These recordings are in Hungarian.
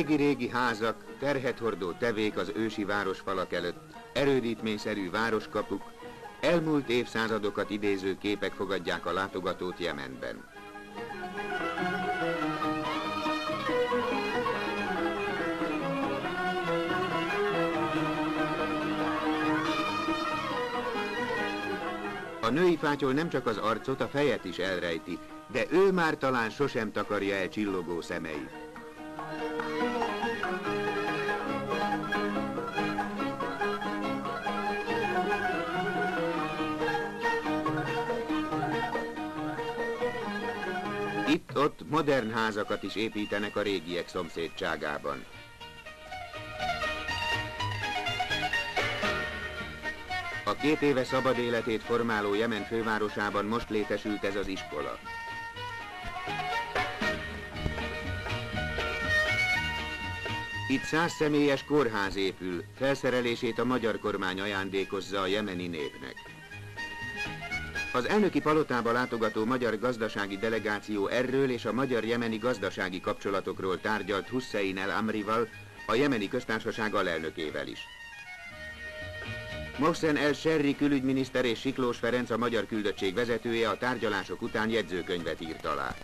Régi-régi házak, terhet hordó tevék az ősi városfalak előtt, erődítményszerű városkapuk, elmúlt évszázadokat idéző képek fogadják a látogatót Jemenben. A női fátyol nem csak az arcot, a fejet is elrejti, de ő már talán sosem takarja el csillogó szemeit. Itt-ott modern házakat is építenek a régiek szomszédságában. A 2 éve szabad életét formáló Jemen fővárosában most létesült ez az iskola. Itt 100 személyes kórház épül, felszerelését a magyar kormány ajándékozza a jemeni népnek. Az elnöki palotába látogató magyar gazdasági delegáció erről és a magyar-jemeni gazdasági kapcsolatokról tárgyalt Hussein El Amrival, a Jemeni Köztársaság alelnökével is. Mohsen El Serri külügyminiszter és Siklós Ferenc, a magyar küldöttség vezetője a tárgyalások után jegyzőkönyvet írt alá.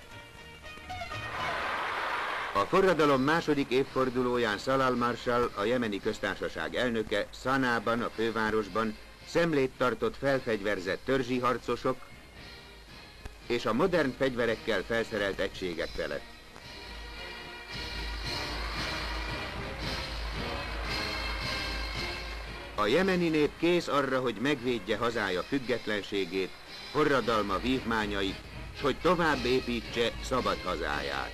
A forradalom második évfordulóján Szalal Marsal, a Jemeni Köztársaság elnöke, Szanában, a fővárosban szemlét tartott felfegyverzett törzsi harcosok és a modern fegyverekkel felszerelt egységek felett. A jemeni nép kész arra, hogy megvédje hazája függetlenségét, forradalma vívmányait, s hogy tovább építse szabad hazáját.